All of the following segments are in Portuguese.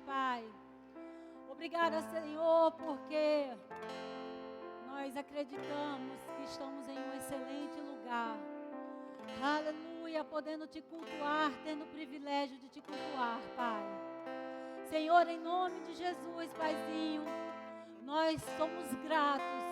Pai. Obrigada, Senhor, porque nós acreditamos que estamos em um excelente lugar. Aleluia, podendo te cultuar, tendo o privilégio de te cultuar, Pai. Senhor, em nome de Jesus, Paizinho, nós somos gratos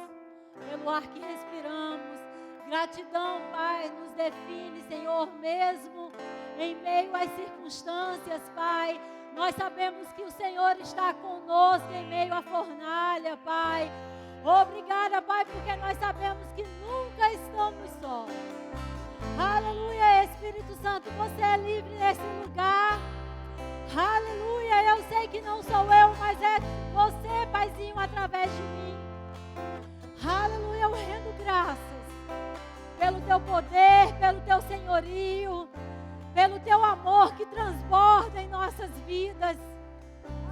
pelo ar que respiramos. Gratidão, Pai, nos define, Senhor, mesmo em meio às circunstâncias, Pai. Nós sabemos que o Senhor está conosco em meio à fornalha, Pai. Obrigada, Pai, porque nós sabemos que nunca estamos sós. Aleluia, Espírito Santo, você é livre nesse lugar. Aleluia, eu sei que não sou eu, mas é você, Paizinho, através de mim. Aleluia, eu rendo graças pelo teu poder, pelo teu senhorio, pelo teu amor que transborda em nossas vidas.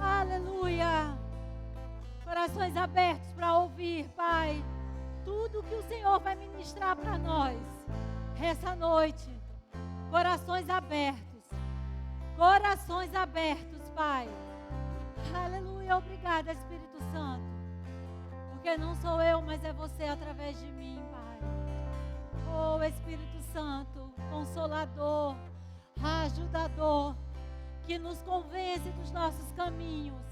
Aleluia. Corações abertos para ouvir, Pai, tudo que o Senhor vai ministrar para nós essa noite. Corações abertos, Pai. Aleluia, obrigada, Espírito Santo, porque não sou eu, mas é você através de mim, Pai. Oh, Espírito Santo, Consolador, Ajudador, que nos convence dos nossos caminhos.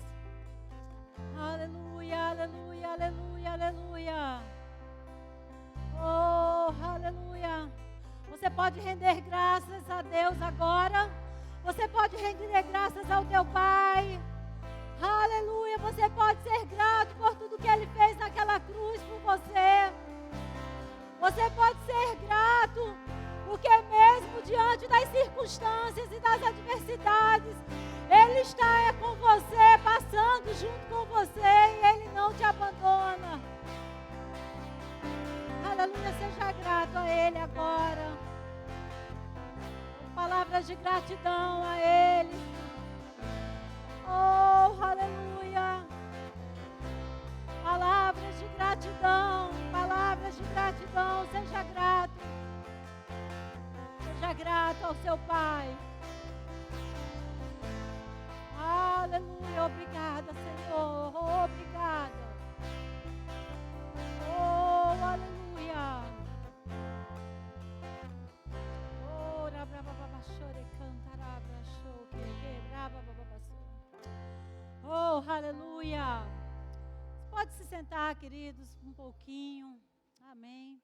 Aleluia, aleluia, aleluia, aleluia. Oh, aleluia. Você pode render graças a Deus agora. Você pode render graças ao teu Pai. Aleluia, você pode ser grato por tudo que Ele fez naquela cruz por você. Você pode ser grato, porque mesmo diante das circunstâncias e das adversidades, Ele está com você, passando junto com você, e Ele não te abandona. Aleluia, seja grato a Ele agora. Palavras de gratidão a Ele. Oh, aleluia. Palavras de gratidão, seja grato. Seja grato ao seu Pai. Aleluia, obrigada, Senhor, obrigada. Oh, aleluia. Oh, oh, aleluia. Pode se sentar, queridos, um pouquinho. Amém.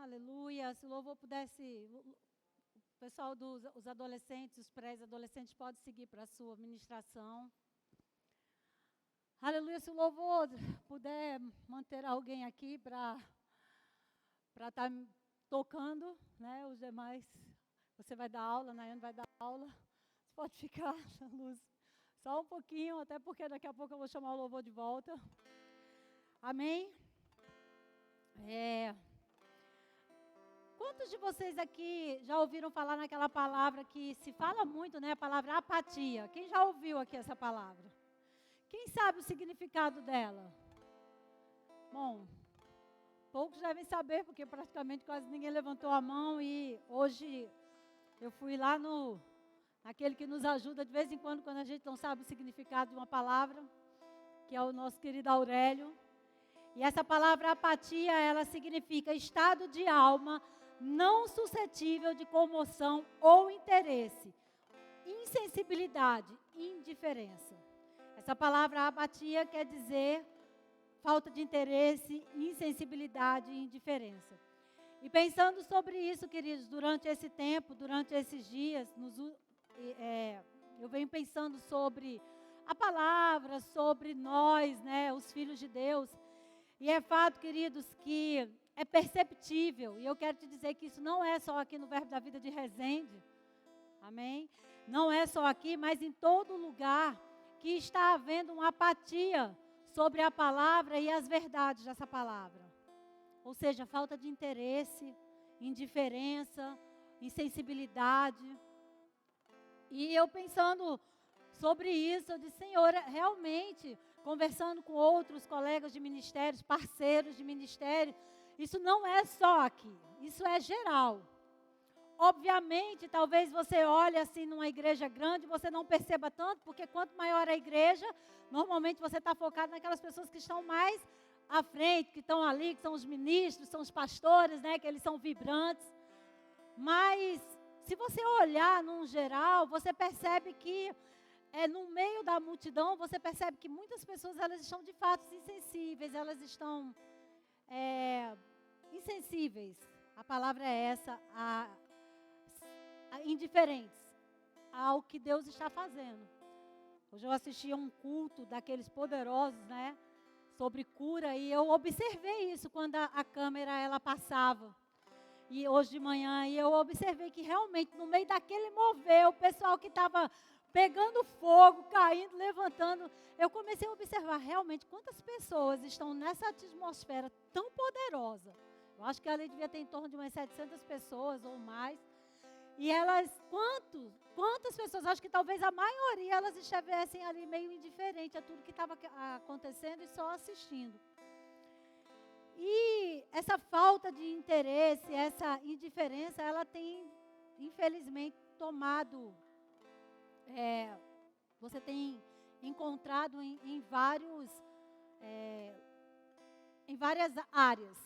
Aleluia. Se o louvor pudesse, o pessoal dos adolescentes, os pré-adolescentes, pode seguir para a sua ministração. Aleluia. Se o louvor puder manter alguém aqui para estar tocando, né? Os demais, você vai dar aula, Nayane vai dar aula. Você pode ficar na luz só um pouquinho, até porque daqui a pouco eu vou chamar o louvor de volta. Amém? Quantos de vocês aqui já ouviram falar naquela palavra que se fala muito, né? A palavra apatia. Quem já ouviu aqui essa palavra? Quem sabe o significado dela? Bom, poucos devem saber, porque praticamente quase ninguém levantou a mão, e hoje eu fui lá naquele que nos ajuda de vez em quando a gente não sabe o significado de uma palavra, que é o nosso querido Aurélio. E essa palavra apatia, ela significa estado de alma não suscetível de comoção ou interesse, insensibilidade, indiferença. Essa palavra apatia quer dizer falta de interesse, insensibilidade e indiferença. E pensando sobre isso, queridos, durante esse tempo, durante esses dias, eu venho pensando sobre a palavra, sobre nós, né, os filhos de Deus. E é fato, queridos, que é perceptível, e eu quero te dizer que isso não é só aqui no Verbo da Vida de Resende, amém? Não é só aqui, mas em todo lugar que está havendo uma apatia sobre a palavra e as verdades dessa palavra. Ou seja, falta de interesse, indiferença, insensibilidade. E eu pensando sobre isso, eu disse, Senhor, realmente, conversando com outros colegas de ministérios, parceiros de ministério, isso não é só aqui, isso é geral. obviamente, talvez você olhe assim numa igreja grande, você não perceba tanto, porque quanto maior a igreja, normalmente você está focado naquelas pessoas que estão mais à frente, que estão ali, que são os ministros, são os pastores, né, que eles são vibrantes. Mas, se você olhar num geral, você percebe que, no meio da multidão, você percebe que muitas pessoas, elas estão de fato insensíveis, elas estão insensíveis, a palavra é essa, indiferentes ao que Deus está fazendo. Hoje eu assisti a um culto daqueles poderosos, né, sobre cura, e eu observei isso quando a câmera ela passava. E hoje de manhã, eu observei que realmente no meio daquele mover, o pessoal que estava pegando fogo, caindo, levantando, eu comecei a observar realmente quantas pessoas estão nessa atmosfera tão poderosa. Eu acho que ali devia ter em torno de umas 700 pessoas ou mais. E elas, quantas pessoas, acho que talvez a maioria, elas estivessem ali meio indiferente a tudo que estava acontecendo e só assistindo. E essa falta de interesse, essa indiferença, ela tem, infelizmente, tomado, você tem encontrado em várias áreas.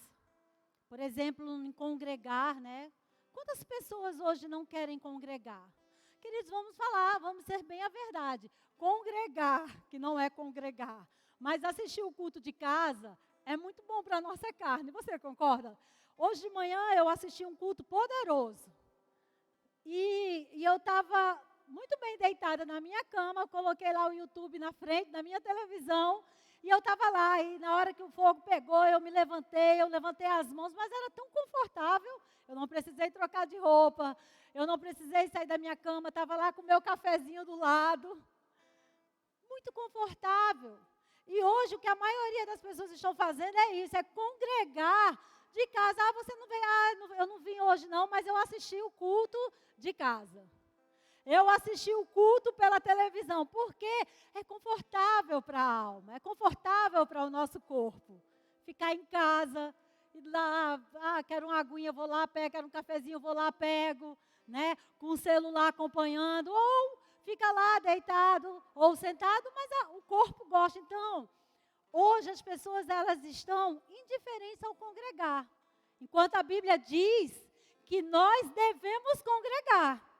Por exemplo, em congregar, né? Quantas pessoas hoje não querem congregar? Queridos, vamos ser bem a verdade. Congregar, que não é congregar, mas assistir o culto de casa é muito bom para a nossa carne. Você concorda? Hoje de manhã eu assisti um culto poderoso. E eu estava muito bem deitada na minha cama, eu coloquei lá o YouTube na frente da minha televisão, e eu estava lá, e na hora que o fogo pegou, eu levantei as mãos, mas era tão confortável, eu não precisei trocar de roupa, eu não precisei sair da minha cama, estava lá com o meu cafezinho do lado, muito confortável. E hoje o que a maioria das pessoas estão fazendo é isso, é congregar de casa. Você não veio, eu não vim hoje não, mas eu assisti o culto de casa. Eu assisti o culto pela televisão, porque é confortável para a alma, é confortável para o nosso corpo. Ficar em casa, ir lá, quero uma aguinha, vou lá, pego, quero um cafezinho, vou lá, pego, né? Com o celular acompanhando, ou fica lá deitado ou sentado, mas o corpo gosta. Então, hoje as pessoas elas estão indiferentes ao congregar. Enquanto a Bíblia diz que nós devemos congregar.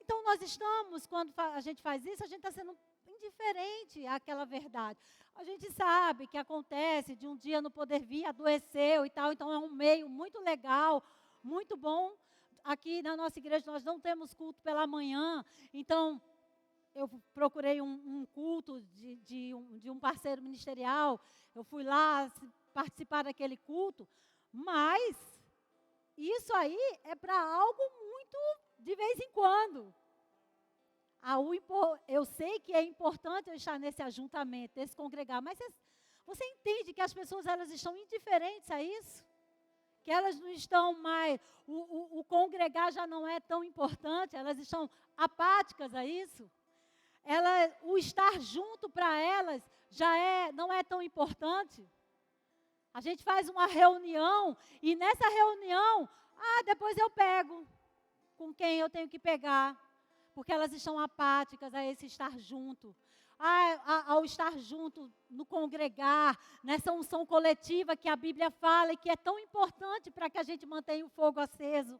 Então, nós estamos, quando a gente faz isso, a gente está sendo indiferente àquela verdade. A gente sabe que acontece de um dia não poder vir, adoeceu e tal, então é um meio muito legal, muito bom. Aqui na nossa igreja nós não temos culto pela manhã, então eu procurei um culto de um parceiro ministerial, eu fui lá participar daquele culto, mas isso aí é para algo muito de vez em quando. Eu sei que é importante eu estar nesse ajuntamento, nesse congregar, mas você entende que as pessoas elas estão indiferentes a isso? Que elas não estão mais, o congregar já não é tão importante, elas estão apáticas a isso. O estar junto para elas não é tão importante. A gente faz uma reunião e nessa reunião, depois eu pego com quem eu tenho que pegar, porque elas estão apáticas a esse estar junto. Ao estar junto, no congregar, nessa unção coletiva que a Bíblia fala e que é tão importante para que a gente mantenha o fogo aceso.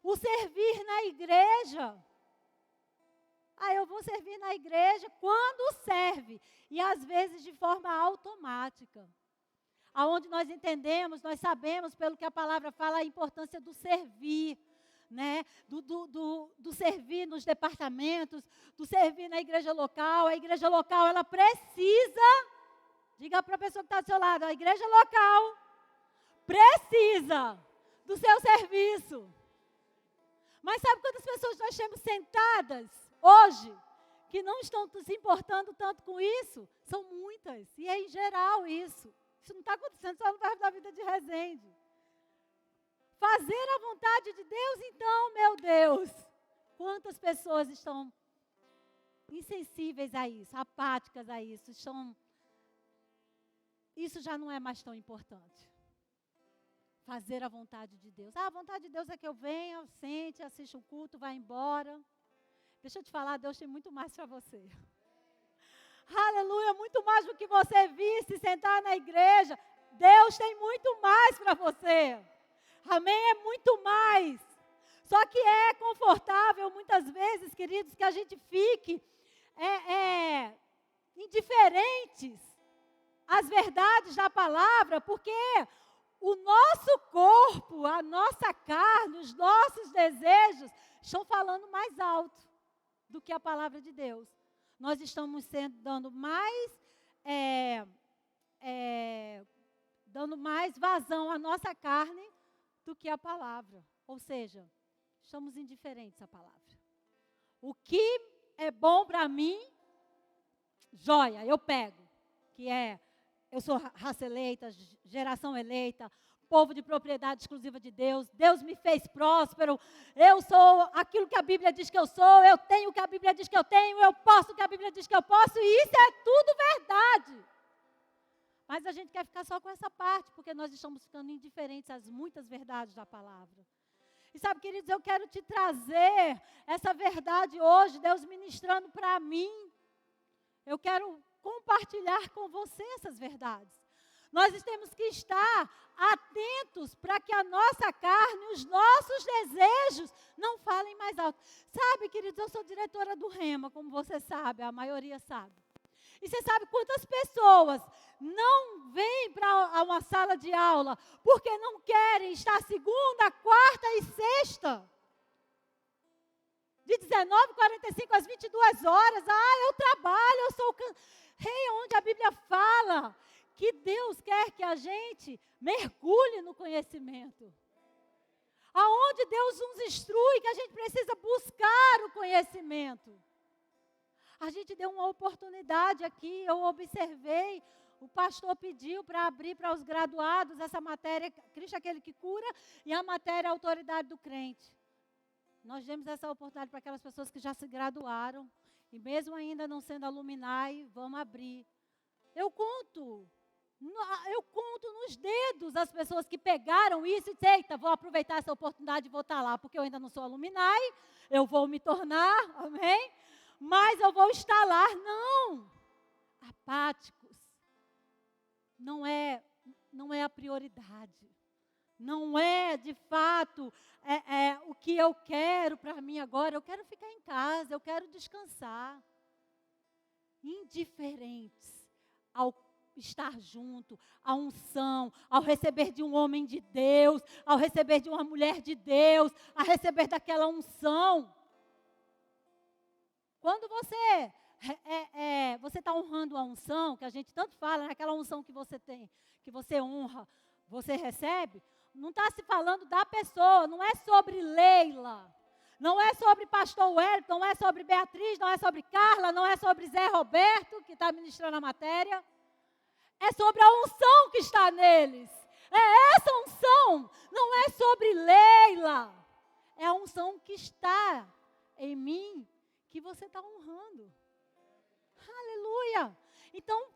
O servir na igreja. Eu vou servir na igreja quando serve, e às vezes de forma automática. Aonde nós entendemos, nós sabemos, pelo que a palavra fala, a importância do servir. Né? Do servir nos departamentos, do servir na igreja local. A igreja local, ela precisa, diga para a pessoa que está do seu lado, a igreja local precisa do seu serviço. Mas sabe quantas pessoas nós temos sentadas hoje, que não estão se importando tanto com isso? São muitas, e é em geral isso. Isso não está acontecendo só no bairro da Vida de Resende. Fazer a vontade de Deus, então, meu Deus, quantas pessoas estão insensíveis a isso, apáticas a isso, isso já não é mais tão importante. fazer a vontade de Deus. A vontade de Deus é que eu venha, sente, assista o culto, vá embora. Deixa eu te falar, Deus tem muito mais para você. Aleluia, muito mais do que você vir se sentar na igreja. Deus tem muito mais para você. Amém? É muito mais. Só que é confortável muitas vezes, queridos, que a gente fique indiferentes às verdades da palavra, porque o nosso corpo, a nossa carne, os nossos desejos estão falando mais alto do que a palavra de Deus. Nós estamos dando mais vazão à nossa carne do que a palavra. Ou seja, estamos indiferentes à palavra. O que é bom para mim, joia, eu pego. Eu sou raça eleita, geração eleita, povo de propriedade exclusiva de Deus. Deus me fez próspero. Eu sou aquilo que a Bíblia diz que eu sou. Eu tenho o que a Bíblia diz que eu tenho. Eu posso o que a Bíblia diz que eu posso. E isso é tudo verdade. Mas a gente quer ficar só com essa parte, porque nós estamos ficando indiferentes às muitas verdades da palavra. E sabe, queridos, eu quero te trazer essa verdade hoje, Deus ministrando para mim. Eu quero compartilhar com você essas verdades. Nós temos que estar atentos para que a nossa carne, os nossos desejos não falem mais alto. Sabe, queridos, eu sou diretora do Rema, como você sabe, a maioria sabe. E você sabe quantas pessoas não vêm para uma sala de aula porque não querem estar segunda, quarta e sexta? De 19h45 às 22 horas. Eu trabalho, eu sou... onde a Bíblia fala que Deus quer que a gente mergulhe no conhecimento. Aonde Deus nos instrui que a gente precisa buscar o conhecimento. A gente deu uma oportunidade aqui, eu observei, o pastor pediu para abrir para os graduados essa matéria, Cristo é aquele que cura, e a matéria autoridade do crente. Nós demos essa oportunidade para aquelas pessoas que já se graduaram, e mesmo ainda não sendo alumni, vamos abrir. Eu conto nos dedos as pessoas que pegaram isso e disseram, eita, vou aproveitar essa oportunidade e vou estar lá, porque eu ainda não sou alumni, eu vou me tornar, amém? Mas eu vou estar lá. Não, apáticos, não é a prioridade, não é de fato o que eu quero para mim agora. Eu quero ficar em casa, eu quero descansar. Indiferentes ao estar junto, à unção, ao receber de um homem de Deus, ao receber de uma mulher de Deus, a receber daquela unção. Quando você está honrando a unção, que a gente tanto fala, aquela unção que você tem, que você honra, você recebe, não está se falando da pessoa, não é sobre Leila, não é sobre pastor Wellington, não é sobre Beatriz, não é sobre Carla, não é sobre Zé Roberto, que está ministrando a matéria, é sobre a unção que está neles. É essa unção, não é sobre Leila, é a unção que está em mim, que você está honrando. Aleluia! Então,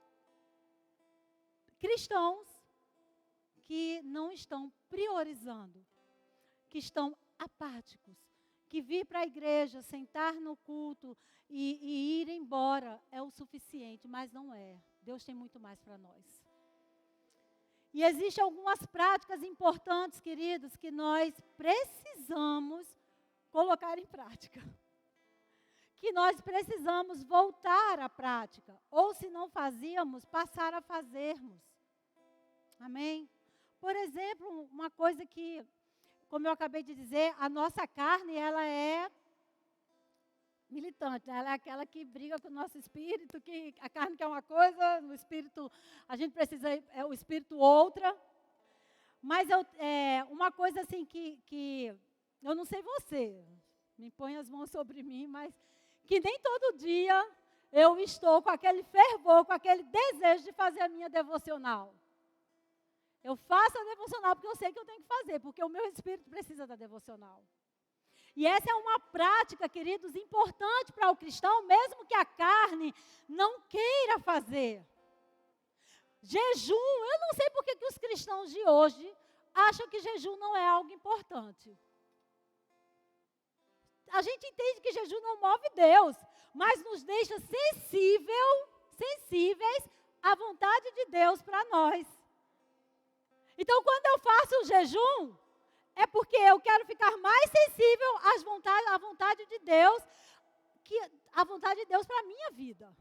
cristãos que não estão priorizando, que estão apáticos, que vir para a igreja, sentar no culto e ir embora é o suficiente, mas não é. Deus tem muito mais para nós. E existem algumas práticas importantes, queridos, que nós precisamos colocar em prática. Que nós precisamos voltar à prática, ou se não fazíamos, passar a fazermos. Amém? Por exemplo, uma coisa que, como eu acabei de dizer, a nossa carne, ela é militante, ela é aquela que briga com o nosso espírito, que a carne quer uma coisa, o espírito, a gente precisa, o espírito outra. Mas uma coisa assim que eu não sei você, me põe as mãos sobre mim, mas que nem todo dia eu estou com aquele fervor, com aquele desejo de fazer a minha devocional. Eu faço a devocional porque eu sei que eu tenho que fazer, porque o meu espírito precisa da devocional. E essa é uma prática, queridos, importante para o cristão, mesmo que a carne não queira fazer. Jejum, eu não sei porque que os cristãos de hoje acha que jejum não é algo importante. A gente entende que jejum não move Deus, mas nos deixa sensíveis à vontade de Deus para nós. Então, quando eu faço o jejum, é porque eu quero ficar mais sensível à vontade de Deus, a vontade de Deus para a minha vida.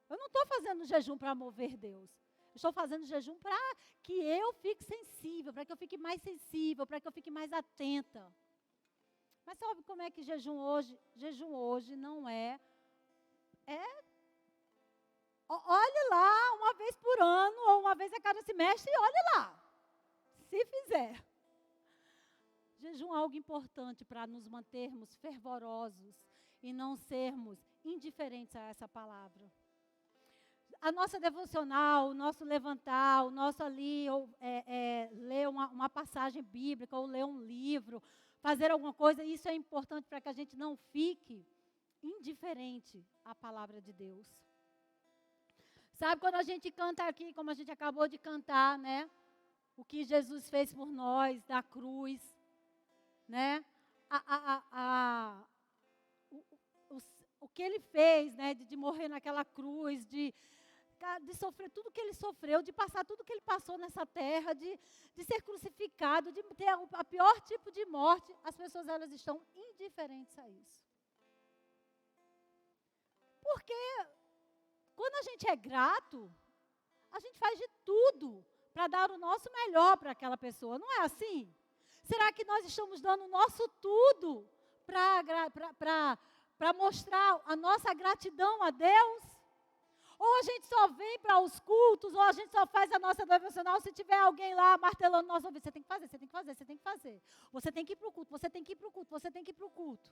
Eu não estou fazendo jejum para mover Deus. Eu estou fazendo jejum para que eu fique sensível, para que eu fique mais sensível, para que eu fique mais atenta. Mas sabe como é que jejum hoje não olhe lá uma vez por ano, ou uma vez a cada semestre, e olhe lá, se fizer. Jejum é algo importante para nos mantermos fervorosos e não sermos indiferentes a essa palavra. A nossa devocional, o nosso levantar, o nosso ali, ler uma passagem bíblica, ou ler um livro, fazer alguma coisa, isso é importante para que a gente não fique indiferente à palavra de Deus. Sabe, quando a gente canta aqui, como a gente acabou de cantar, né? O que Jesus fez por nós, da cruz, né? O que ele fez, né? De morrer naquela cruz, de sofrer tudo que ele sofreu, de passar tudo que ele passou nessa terra, de ser crucificado, de ter a pior tipo de morte, as pessoas elas estão indiferentes a isso. Porque quando a gente é grato, a gente faz de tudo para dar o nosso melhor para aquela pessoa, não é assim? Será que nós estamos dando o nosso tudo para mostrar a nossa gratidão a Deus? Ou a gente só vem para os cultos, ou a gente só faz a nossa devocional se tiver alguém lá martelando nosso ouvido. Você tem que fazer, você tem que fazer, você tem que fazer. Você tem que ir para o culto, você tem que ir para o culto, você tem que ir para o culto.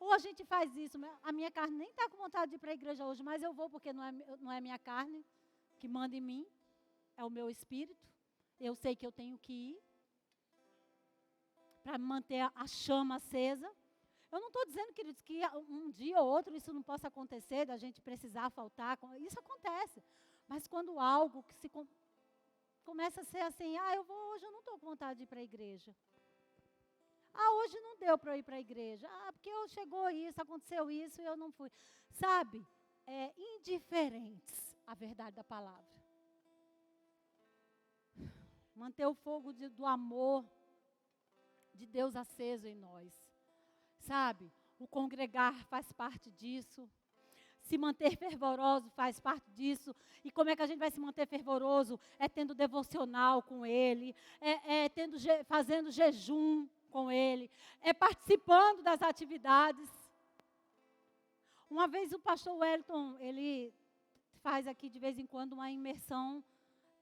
Ou a gente faz isso, a minha carne nem está com vontade de ir para a igreja hoje, mas eu vou porque não é minha carne que manda em mim, é o meu espírito. Eu sei que eu tenho que ir para manter a chama acesa. Eu não estou dizendo, queridos, que um dia ou outro isso não possa acontecer, da gente precisar faltar, isso acontece. Mas quando algo que começa a ser assim, hoje eu não estou com vontade de ir para a igreja. Hoje não deu para eu ir para a igreja. Porque chegou isso, aconteceu isso e eu não fui. Sabe, indiferentes à verdade da palavra. Manter o fogo do amor de Deus aceso em nós. Sabe, o congregar faz parte disso. Se manter fervoroso faz parte disso. E como é que a gente vai se manter fervoroso? É tendo devocional com Ele, fazendo jejum com Ele, é participando das atividades. Uma vez o pastor Wellington, ele faz aqui de vez em quando uma imersão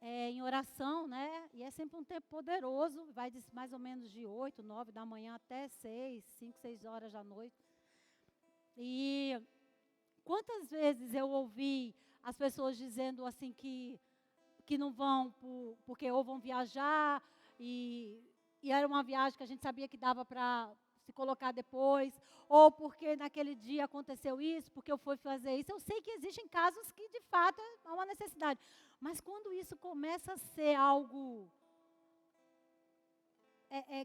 em oração, né? E é sempre um tempo poderoso, vai de mais ou menos de 8, 9 da manhã até 5, 6 horas da noite. E quantas vezes eu ouvi as pessoas dizendo assim que não vão porque ou vão viajar e era uma viagem que a gente sabia que dava para se colocar depois, ou porque naquele dia aconteceu isso, porque eu fui fazer isso. Eu sei que existem casos que de fato há uma necessidade. Mas quando isso começa a ser algo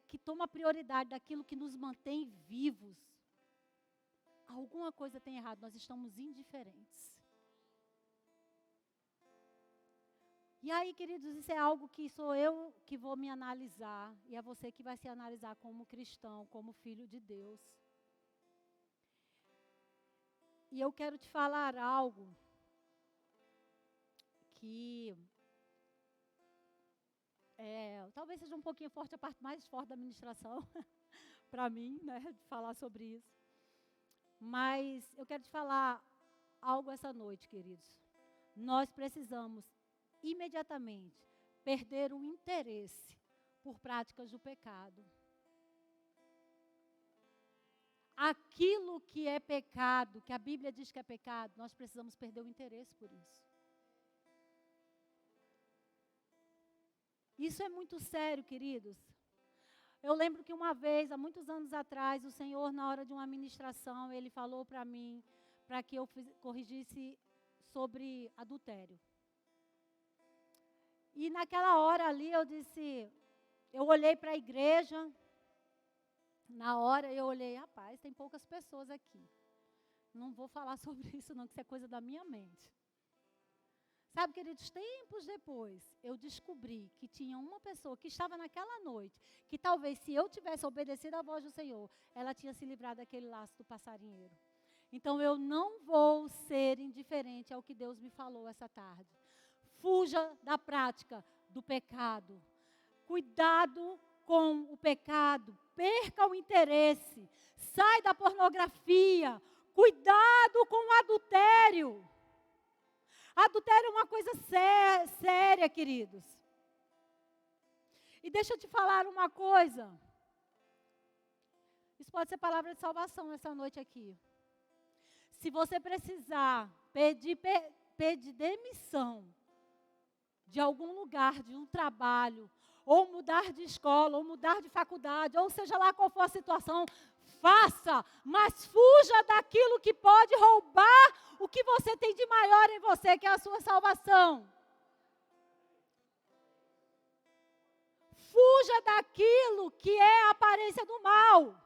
que toma prioridade daquilo que nos mantém vivos, alguma coisa tem errado, nós estamos indiferentes. E aí, queridos, isso é algo que sou eu que vou me analisar, e é você que vai se analisar como cristão, como filho de Deus. E eu quero te falar algo que talvez seja um pouquinho forte, a parte mais forte da ministração, para mim, né, de falar sobre isso. Mas eu quero te falar algo essa noite, queridos. Nós precisamos imediatamente perder o interesse por práticas do pecado. Aquilo que é pecado, que a Bíblia diz que é pecado, nós precisamos perder o interesse por isso. Isso é muito sério, queridos. Eu lembro que uma vez, há muitos anos atrás, o Senhor, na hora de uma ministração, Ele falou para mim, para que eu corrigisse sobre adultério. E naquela hora ali eu olhei para a igreja, na hora eu olhei, rapaz, tem poucas pessoas aqui. Não vou falar sobre isso não, que isso é coisa da minha mente. Sabe, queridos, tempos depois, eu descobri que tinha uma pessoa que estava naquela noite, que talvez se eu tivesse obedecido à voz do Senhor, ela tinha se livrado daquele laço do passarinheiro. Então eu não vou ser indiferente ao que Deus me falou essa tarde. Fuja da prática do pecado. Cuidado com o pecado. Perca o interesse. Sai da pornografia. Cuidado com o adultério. Adultério é uma coisa séria, queridos. E deixa eu te falar uma coisa. Isso pode ser palavra de salvação nessa noite aqui. Se você precisar pedir demissão de algum lugar, de um trabalho, ou mudar de escola, ou mudar de faculdade, ou seja lá qual for a situação, faça, mas fuja daquilo que pode roubar o que você tem de maior em você, que é a sua salvação. Fuja daquilo que é a aparência do mal.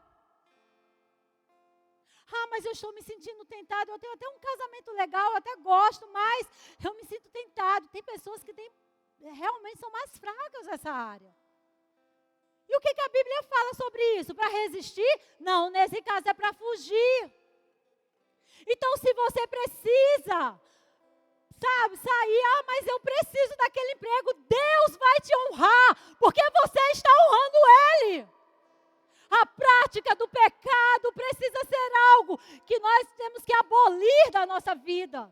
Ah, mas eu estou me sentindo tentado, eu tenho até um casamento legal, eu até gosto, mas eu me sinto tentado. Tem pessoas que realmente são mais fracas nessa área. E o que a Bíblia fala sobre isso? Para resistir? Não, nesse caso é para fugir. Então, se você precisa, sair, mas eu preciso daquele emprego, Deus vai te honrar, porque você está honrando Ele. A prática do pecado precisa ser algo que nós temos que abolir da nossa vida.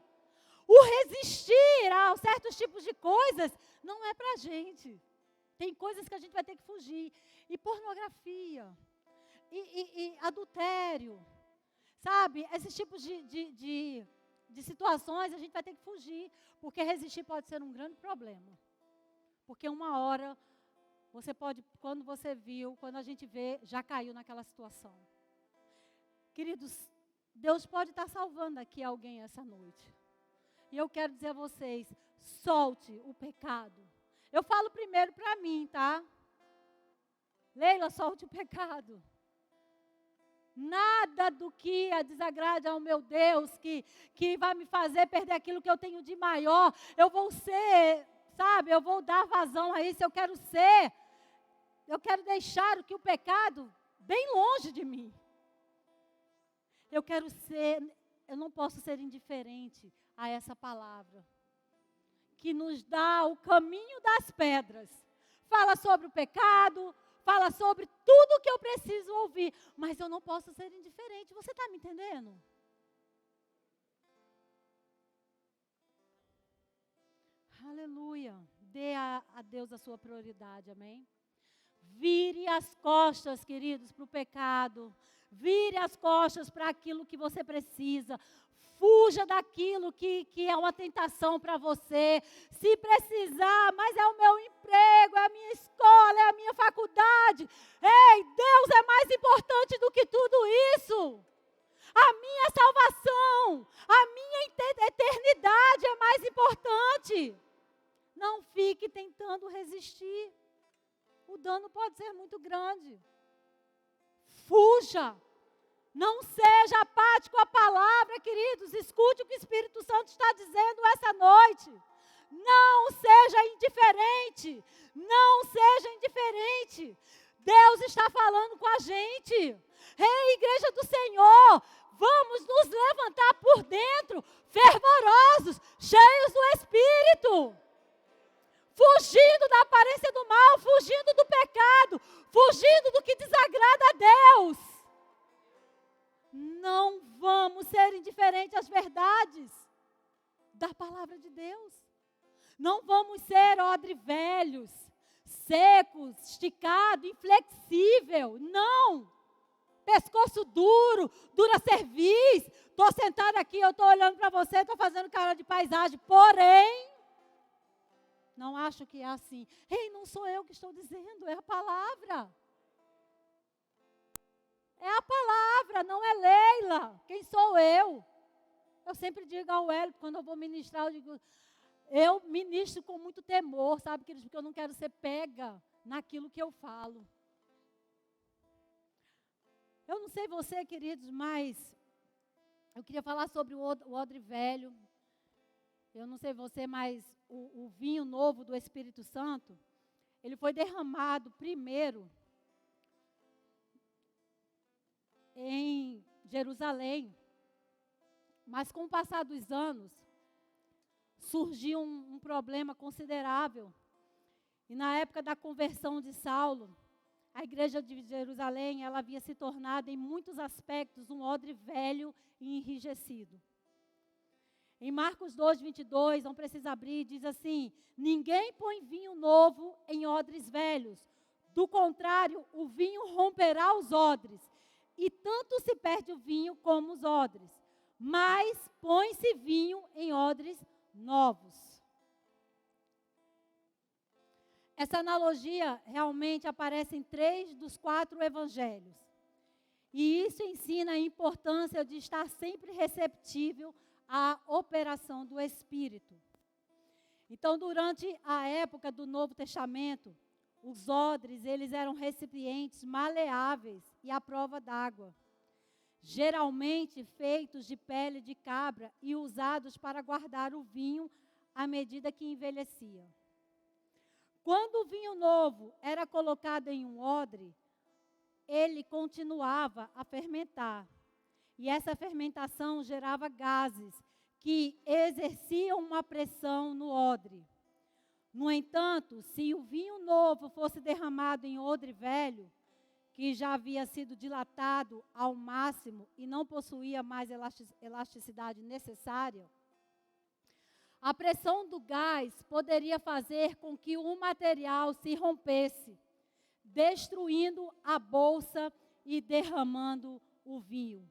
O resistir a certos tipos de coisas não é para a gente. Tem coisas que a gente vai ter que fugir. E pornografia, e adultério, sabe? Esses tipos de situações a gente vai ter que fugir. Porque resistir pode ser um grande problema. Porque uma hora, você pode, quando a gente vê, já caiu naquela situação. Queridos, Deus pode estar salvando aqui alguém essa noite. E eu quero dizer a vocês, solte o pecado. Eu falo primeiro para mim, tá? Leila, solte o pecado. Nada do que desagrade ao meu Deus, que vai me fazer perder aquilo que eu tenho de maior. Eu vou ser, eu vou dar vazão a isso, eu quero deixar o pecado bem longe de mim. Eu não posso ser indiferente a essa palavra, que nos dá o caminho das pedras. Fala sobre o pecado, fala sobre tudo que eu preciso ouvir, mas eu não posso ser indiferente. Você está me entendendo? Aleluia. Dê a Deus a sua prioridade, amém? Vire as costas, queridos, para o pecado. Vire as costas para aquilo que você precisa. Fuja daquilo que é uma tentação para você. Se precisar, mas é o meu emprego, é a minha escola, é a minha faculdade. Ei, Deus é mais importante do que tudo isso. A minha salvação, a minha eternidade é mais importante. Não fique tentando resistir. O dano pode ser muito grande. Fuja. Não seja apático à palavra, queridos. Escute o que o Espírito Santo está dizendo essa noite. Não seja indiferente. Não seja indiferente. Deus está falando com a gente. Ei, igreja do Senhor, vamos nos levantar por dentro, fervorosos, cheios do Espírito. Fugindo da aparência do mal, fugindo do pecado, fugindo do que desagrada a Deus. Não vamos ser indiferentes às verdades da palavra de Deus. Não vamos ser odre velhos, secos, esticado, inflexível. Não. Pescoço duro, dura cerviz. Estou sentada aqui, eu estou olhando para você, estou fazendo cara de paisagem. Porém, não acho que é assim. Ei, não sou eu que estou dizendo, é a palavra. É a palavra, não é Leila. Quem sou eu? Eu sempre digo ao Hélio, quando eu vou ministrar, eu digo, Eu ministro com muito temor, sabe, queridos, porque eu não quero ser pega naquilo que eu falo. Eu não sei você, queridos, mas eu queria falar sobre o odre velho. Eu não sei você, mas o vinho novo do Espírito Santo, ele foi derramado primeiro em Jerusalém. Mas com o passar dos anos, surgiu um problema considerável. E na época da conversão de Saulo, a igreja de Jerusalém, ela havia se tornado em muitos aspectos um odre velho e enrijecido. Em Marcos 2, 22, não precisa abrir, diz assim: ninguém põe vinho novo em odres velhos. Do contrário, o vinho romperá os odres. E tanto se perde o vinho como os odres. Mas põe-se vinho em odres novos. Essa analogia realmente aparece em 3 dos 4 evangelhos. E isso ensina a importância de estar sempre receptível à operação do Espírito. Então, durante a época do Novo Testamento, os odres, eles eram recipientes maleáveis e à prova d'água, geralmente feitos de pele de cabra e usados para guardar o vinho à medida que envelhecia. Quando o vinho novo era colocado em um odre, ele continuava a fermentar. E essa fermentação gerava gases que exerciam uma pressão no odre. No entanto, se o vinho novo fosse derramado em odre velho, que já havia sido dilatado ao máximo e não possuía mais elasticidade necessária, a pressão do gás poderia fazer com que o material se rompesse, destruindo a bolsa e derramando o vinho.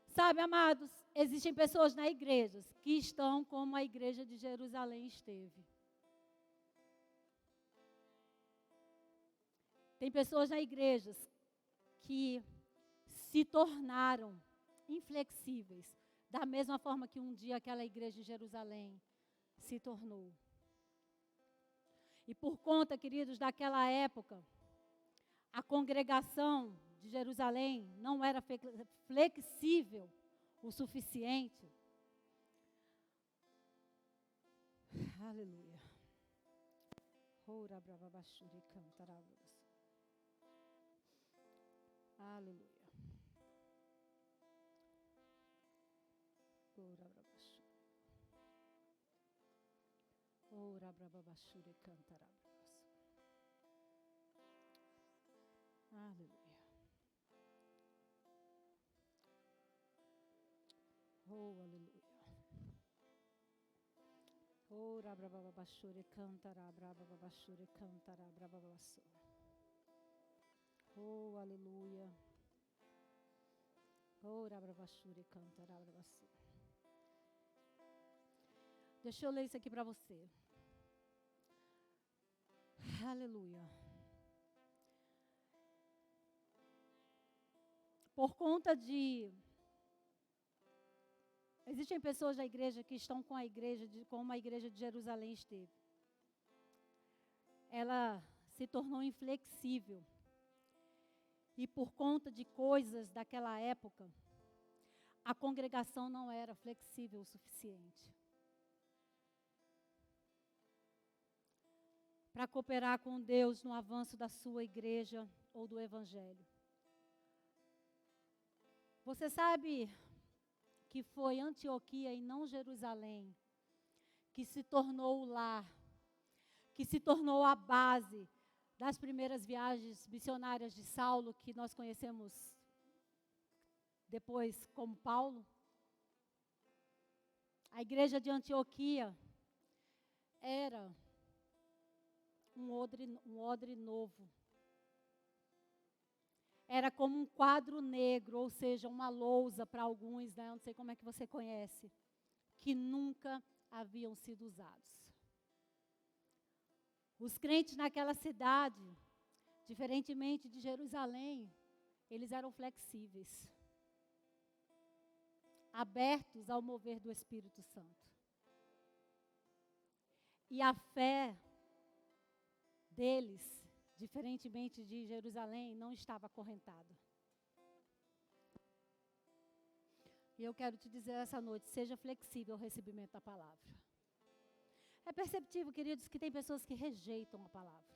Sabe, amados, existem pessoas na igreja que estão como a igreja de Jerusalém esteve. Tem pessoas na igreja que se tornaram inflexíveis, da mesma forma que um dia aquela igreja de Jerusalém se tornou. E por conta, queridos, daquela época, a congregação de Jerusalém não era flexível o suficiente. Aleluia. Aleluia. Aleluia. Oh, aleluia. Oh, rabrababashure cantará, brababashure cantará, brababassô. Oh, aleluia. Oh, rabrabashure cantará, brababassô. Deixa eu ler isso aqui para você. Aleluia. Por conta de... Existem pessoas da igreja que estão com a igreja, como a igreja de Jerusalém esteve. Ela se tornou inflexível. E por conta de coisas daquela época, a congregação não era flexível o suficiente para cooperar com Deus no avanço da sua igreja ou do evangelho. Você sabe que foi Antioquia e não Jerusalém que se tornou o lar, que se tornou a base das primeiras viagens missionárias de Saulo, que nós conhecemos depois como Paulo? A igreja de Antioquia era um odre novo. Era como um quadro negro, ou seja, uma lousa para alguns, né? Eu não sei como é que você conhece, que nunca haviam sido usados. Os crentes naquela cidade, diferentemente de Jerusalém, eles eram flexíveis, abertos ao mover do Espírito Santo. E a fé deles, diferentemente de Jerusalém, não estava acorrentada. E eu quero te dizer essa noite, seja flexível ao recebimento da palavra. É perceptível, queridos, que tem pessoas que rejeitam a palavra.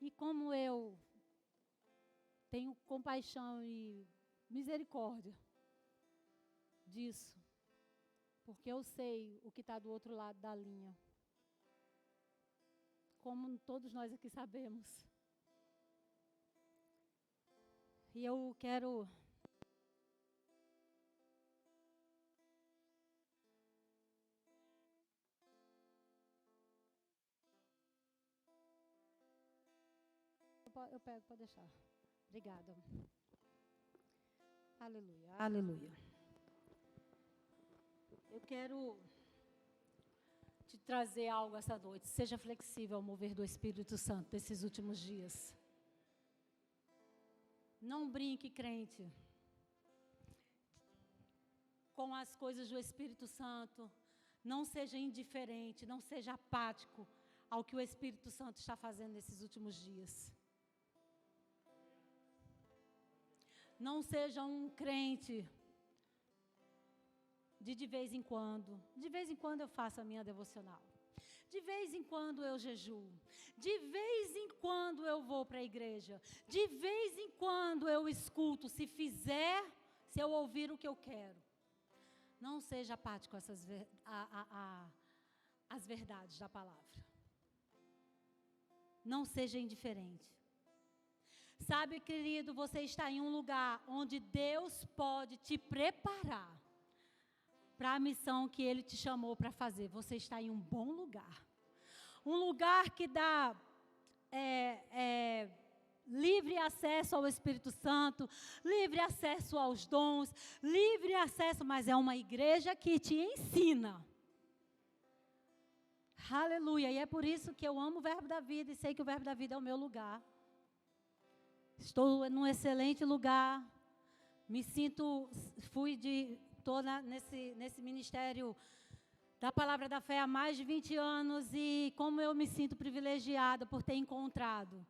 E como eu tenho compaixão e misericórdia disso, porque eu sei o que está do outro lado da linha. Como todos nós aqui sabemos. E eu quero eu pego, pode deixar. Obrigada. Aleluia, aleluia. Eu quero te trazer algo essa noite. Seja flexível ao mover do Espírito Santo desses últimos dias. Não brinque, crente, com as coisas do Espírito Santo. Não seja indiferente, não seja apático ao que o Espírito Santo está fazendo nesses últimos dias. Não seja um crente de vez em quando. De vez em quando eu faço a minha devocional. De vez em quando eu jejuo. De vez em quando eu vou para a igreja. De vez em quando eu escuto. Se eu ouvir o que eu quero. Não seja apático às verdades da palavra. Não seja indiferente. Sabe, querido, você está em um lugar onde Deus pode te preparar para a missão que Ele te chamou para fazer. Você está em um bom lugar. Um lugar que dá livre acesso ao Espírito Santo, livre acesso aos dons, livre acesso, mas é uma igreja que te ensina. Aleluia. E é por isso que eu amo o Verbo da Vida e sei que o Verbo da Vida é o meu lugar. Estou num excelente lugar. Me sinto, estou nesse ministério da Palavra da Fé há mais de 20 anos e como eu me sinto privilegiada por ter encontrado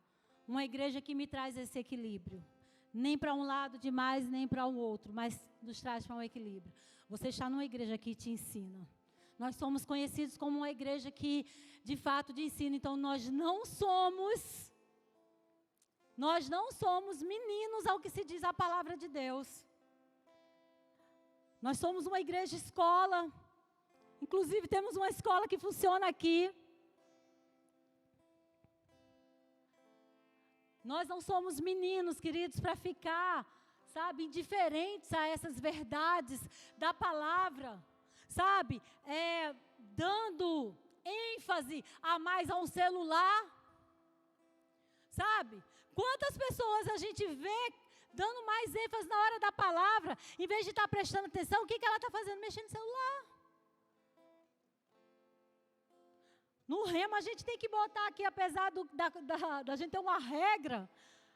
uma igreja que me traz esse equilíbrio. Nem para um lado demais, nem para o outro, mas nos traz para um equilíbrio. Você está numa igreja que te ensina. Nós somos conhecidos como uma igreja que, de fato, te ensina. Então, nós não somos meninos ao que se diz a palavra de Deus. Nós somos uma igreja escola. Inclusive, temos uma escola que funciona aqui. Nós não somos meninos, queridos, para ficar, sabe, indiferentes a essas verdades da palavra. Sabe, dando ênfase a mais a um celular. Sabe, quantas pessoas a gente vê dando mais ênfase na hora da palavra, em vez de estar prestando atenção, o que ela está fazendo? Mexendo no celular. No rema a gente tem que botar aqui, apesar da gente ter uma regra,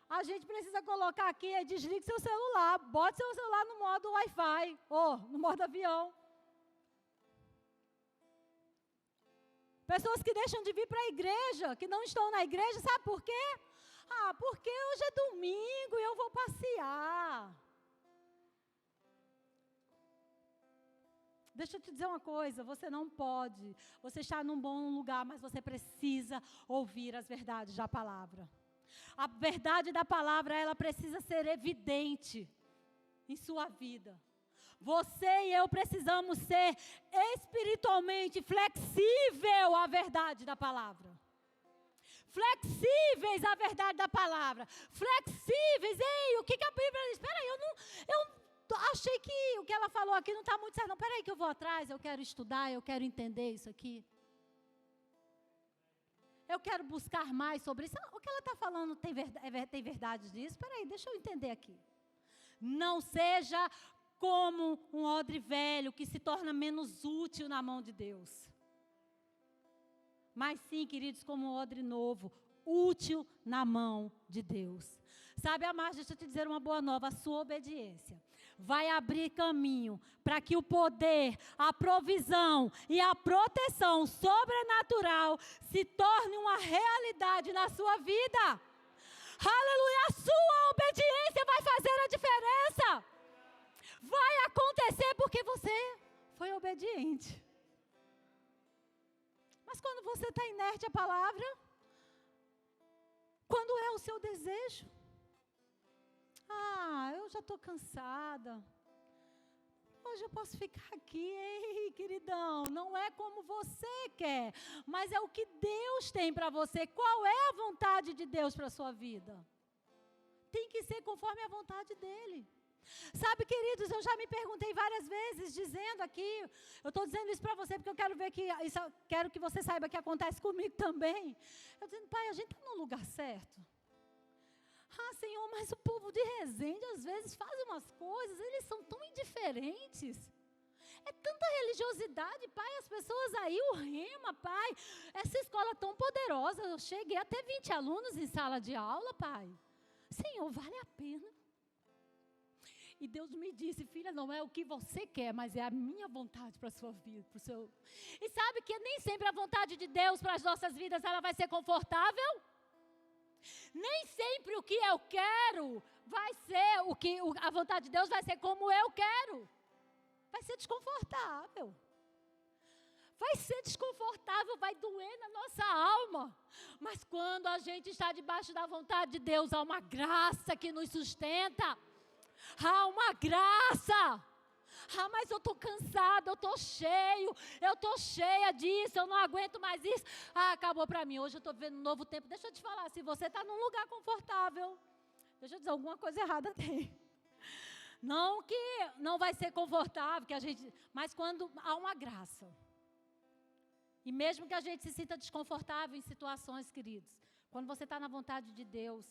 a gente precisa colocar aqui, desligue seu celular, bote seu celular no modo Wi-Fi, ou no modo avião. Pessoas que deixam de vir para a igreja, que não estão na igreja, sabe por quê? Porque hoje é domingo e eu vou passear. Deixa eu te dizer uma coisa, você não pode, você está num bom lugar, mas você precisa ouvir as verdades da palavra. A verdade da palavra, ela precisa ser evidente em sua vida. Você e eu precisamos ser espiritualmente flexível à verdade da palavra. Flexíveis à verdade da palavra. Flexíveis. Ei, o que a Bíblia diz? Espera aí, eu achei que o que ela falou aqui não está muito certo. Não, espera aí que eu vou atrás, eu quero estudar, eu quero entender isso aqui. Eu quero buscar mais sobre isso. O que ela está falando tem verdade disso? Espera aí, deixa eu entender aqui. Não seja como um odre velho que se torna menos útil na mão de Deus. Mas sim, queridos, como um odre novo, útil na mão de Deus. Sabe, amados, deixa eu te dizer uma boa nova, a sua obediência vai abrir caminho para que o poder, a provisão e a proteção sobrenatural se torne uma realidade na sua vida. Aleluia! A sua obediência vai fazer a diferença. Vai acontecer porque você foi obediente. Mas quando você está inerte à palavra, quando é o seu desejo? Eu já estou cansada. Hoje eu posso ficar aqui. Ei, queridão, não é como você quer, mas é o que Deus tem para você. Qual é a vontade de Deus para a sua vida? Tem que ser conforme a vontade dEle. Sabe, queridos, eu já me perguntei várias vezes, dizendo aqui, eu estou dizendo isso para você porque eu quero ver que, quero que você saiba que acontece comigo também. Eu dizendo, Pai, a gente está no lugar certo. Senhor, mas o povo de Resende às vezes faz umas coisas, eles são tão indiferentes. É tanta religiosidade, Pai, as pessoas aí, o Rema, Pai, essa escola tão poderosa, eu cheguei até 20 alunos em sala de aula, Pai. Senhor, vale a pena. E Deus me disse, filha, não é o que você quer, mas é a minha vontade para a sua vida, para o seu... E sabe que nem sempre a vontade de Deus para as nossas vidas, ela vai ser confortável? Nem sempre o que eu quero vai ser a vontade de Deus vai ser como eu quero. Vai ser desconfortável. Vai ser desconfortável, vai doer na nossa alma. Mas quando a gente está debaixo da vontade de Deus, há uma graça que nos sustenta. Há uma graça. Mas eu estou cansada, eu estou cheia disso, eu não aguento mais isso. Acabou para mim, hoje eu estou vivendo um novo tempo. Deixa eu te falar, se você está num lugar confortável, deixa eu dizer, alguma coisa errada tem. Não que não vai ser confortável, mas quando há uma graça. E mesmo que a gente se sinta desconfortável em situações, queridos, quando você está na vontade de Deus,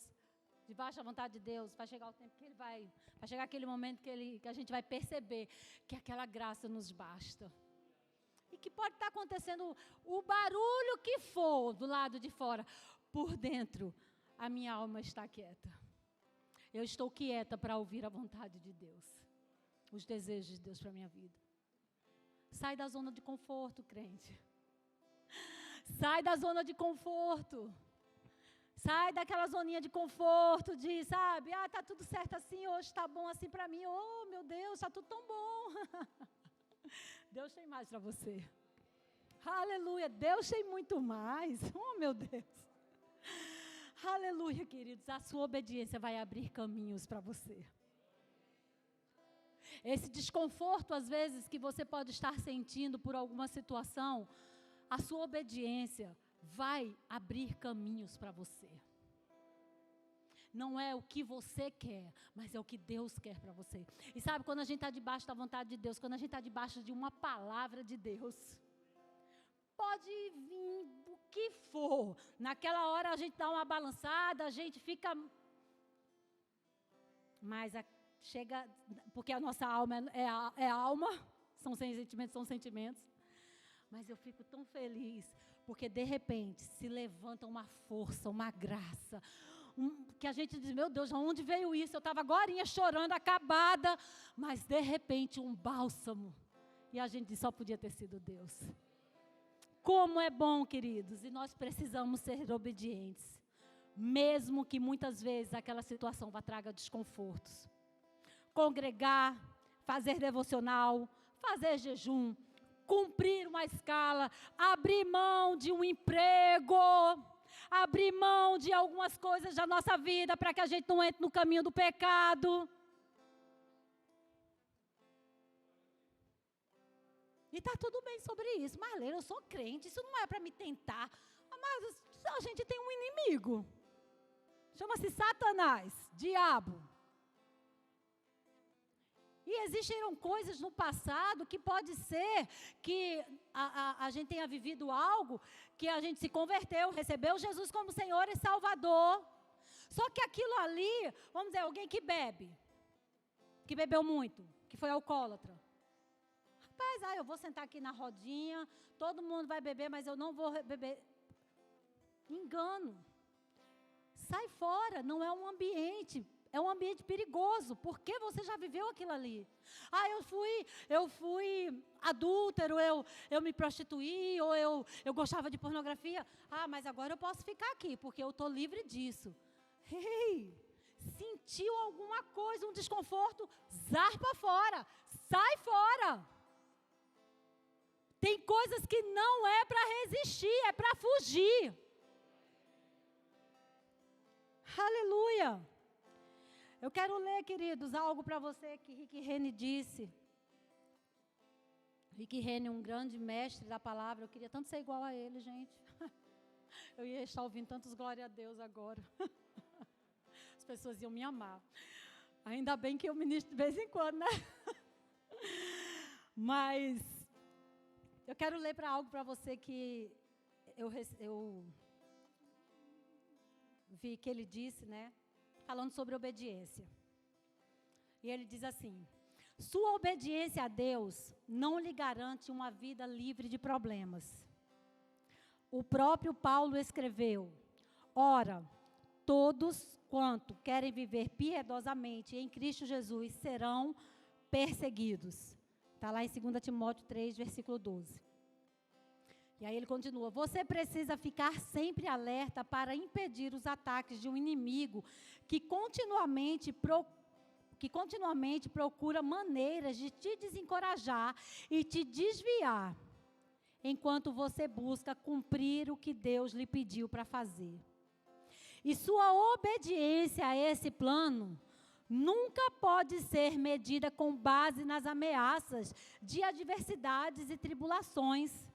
debaixo da vontade de Deus, vai chegar o tempo que vai chegar aquele momento que a gente vai perceber que aquela graça nos basta. E que pode estar acontecendo o barulho que for do lado de fora, por dentro, a minha alma está quieta. Eu estou quieta para ouvir a vontade de Deus, os desejos de Deus para a minha vida. Sai da zona de conforto, crente. Sai da zona de conforto. Sai daquela zoninha de conforto, sabe, tá tudo certo assim, hoje está bom assim para mim, oh meu Deus, está tudo tão bom. Deus tem mais para você. Aleluia, Deus tem muito mais, oh meu Deus. Aleluia, queridos, a sua obediência vai abrir caminhos para você. Esse desconforto, às vezes, que você pode estar sentindo por alguma situação, a sua obediência vai abrir caminhos para você. Não é o que você quer, mas é o que Deus quer para você. E sabe, quando a gente está debaixo da vontade de Deus, quando a gente está debaixo de uma palavra de Deus, pode vir o que for. Naquela hora a gente dá uma balançada, a gente fica... Mas chega, porque a nossa alma é alma, são sentimentos, são sentimentos. Mas eu fico tão feliz, porque de repente se levanta uma força, uma graça, que a gente diz, meu Deus, de onde veio isso? Eu estava agorinha chorando, acabada, mas de repente um bálsamo, e a gente diz, só podia ter sido Deus. Como é bom, queridos, e nós precisamos ser obedientes, mesmo que muitas vezes aquela situação vá traga desconfortos. Congregar, fazer devocional, fazer jejum, cumprir uma escala, abrir mão de um emprego, abrir mão de algumas coisas da nossa vida para que a gente não entre no caminho do pecado. E está tudo bem sobre isso. Marlene, eu sou crente, isso não é para me tentar. Mas a gente tem um inimigo. Chama-se Satanás, diabo. E existiram coisas no passado que pode ser que a gente tenha vivido algo, que a gente se converteu, recebeu Jesus como Senhor e Salvador. Só que aquilo ali, vamos dizer, alguém que bebe, que bebeu muito, que foi alcoólatra. Rapaz, eu vou sentar aqui na rodinha, todo mundo vai beber, mas eu não vou beber. Engano. Sai fora, não é um ambiente. É um ambiente perigoso, porque você já viveu aquilo ali. Ah, eu fui adúltero, eu me prostituí, ou eu gostava de pornografia. Ah, mas agora eu posso ficar aqui, porque eu estou livre disso. Ei, sentiu alguma coisa, um desconforto, zarpa fora, sai fora. Tem coisas que não é para resistir, é para fugir. Aleluia. Eu quero ler, queridos, algo para você que Rick Rennie disse. Rick Rennie, um grande mestre da palavra. Eu queria tanto ser igual a ele, gente. Eu ia estar ouvindo tantos glória a Deus agora. As pessoas iam me amar. Ainda bem que eu ministro de vez em quando, né? Mas eu quero ler para algo para você que eu vi que ele disse, né? Falando sobre obediência. E ele diz assim: sua obediência a Deus não lhe garante uma vida livre de problemas. O próprio Paulo escreveu: ora, todos quanto querem viver piedosamente em Cristo Jesus serão perseguidos. Está lá em 2 Timóteo 3, versículo 12. E aí ele continua: você precisa ficar sempre alerta para impedir os ataques de um inimigo que continuamente procura maneiras de te desencorajar e te desviar, enquanto você busca cumprir o que Deus lhe pediu para fazer. E sua obediência a esse plano nunca pode ser medida com base nas ameaças de adversidades e tribulações,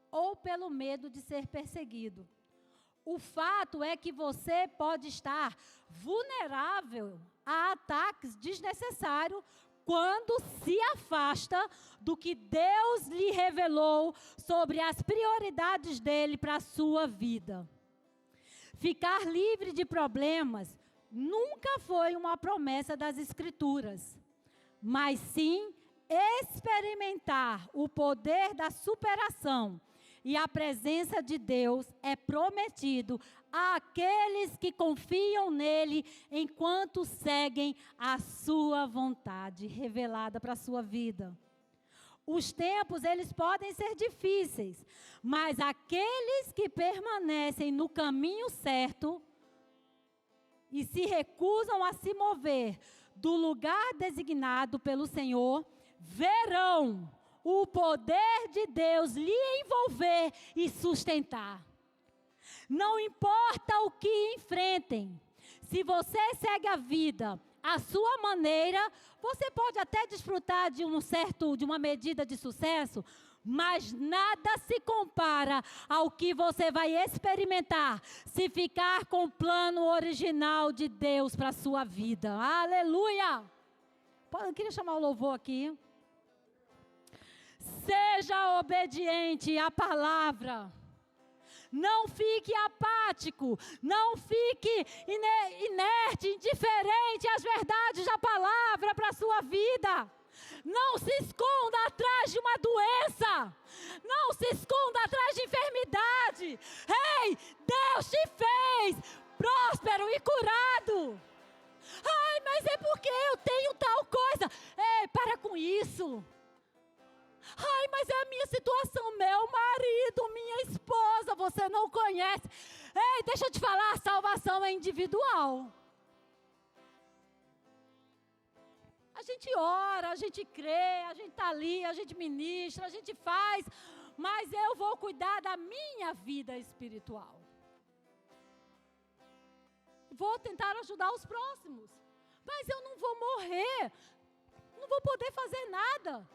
ou pelo medo de ser perseguido. O fato é que você pode estar vulnerável a ataques desnecessários quando se afasta do que Deus lhe revelou sobre as prioridades dele para a sua vida. Ficar livre de problemas nunca foi uma promessa das Escrituras, mas sim experimentar o poder da superação e a presença de Deus é prometido àqueles que confiam nele enquanto seguem a sua vontade revelada para a sua vida. Os tempos, eles podem ser difíceis, mas aqueles que permanecem no caminho certo e se recusam a se mover do lugar designado pelo Senhor, verão o poder de Deus lhe envolver e sustentar. Não importa o que enfrentem, se você segue a vida à sua maneira, você pode até desfrutar de uma medida de sucesso, mas nada se compara ao que você vai experimentar se ficar com o plano original de Deus para a sua vida. Aleluia! Eu queria chamar o louvor aqui. Seja obediente à palavra. Não fique apático. Não fique inerte, indiferente às verdades da palavra para a sua vida. Não se esconda atrás de uma doença. Não se esconda atrás de enfermidade. Ei, Deus te fez próspero e curado. Ai, mas é porque eu tenho tal coisa. Ei, para com isso. Ai, mas é a minha situação, meu marido, minha esposa, você não conhece. Ei, deixa eu te falar, a salvação é individual. A gente ora, a gente crê, a gente está ali, a gente ministra, a gente faz, mas eu vou cuidar da minha vida espiritual. Vou tentar ajudar os próximos, mas eu não vou morrer, não vou poder fazer nada.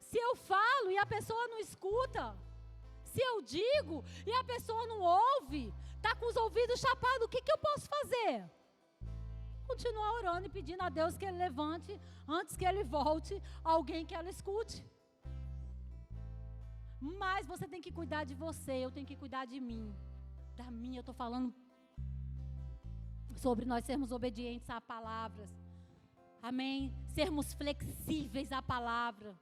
Se eu falo e a pessoa não escuta, se eu digo e a pessoa não ouve, está com os ouvidos chapados, o que eu posso fazer? Continuar orando e pedindo a Deus que Ele levante, antes que Ele volte, alguém que ela escute. Mas você tem que cuidar de você, eu tenho que cuidar de mim. Da minha, eu estou falando sobre nós sermos obedientes a palavras. Amém? Sermos flexíveis à palavra.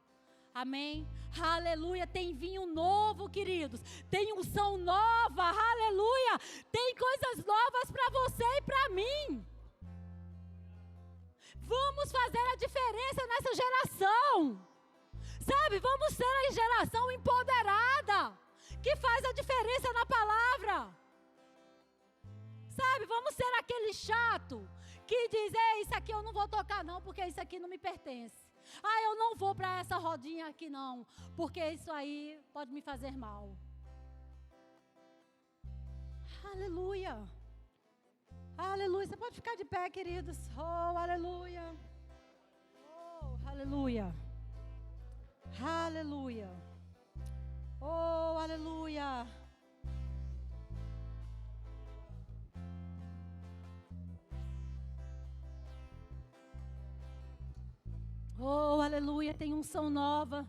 Amém? Aleluia, tem vinho novo, queridos. Tem unção nova, aleluia. Tem coisas novas para você e para mim. Vamos fazer a diferença nessa geração. Sabe, vamos ser a geração empoderada, que faz a diferença na palavra. Sabe, vamos ser aquele chato que diz, isso aqui eu não vou tocar não, porque isso aqui não me pertence. Eu não vou para essa rodinha aqui não, porque isso aí pode me fazer mal. Aleluia. Aleluia. Você pode ficar de pé, queridos. Oh, aleluia. Oh, aleluia. Aleluia. Oh, aleluia. Oh, aleluia. Tem unção nova.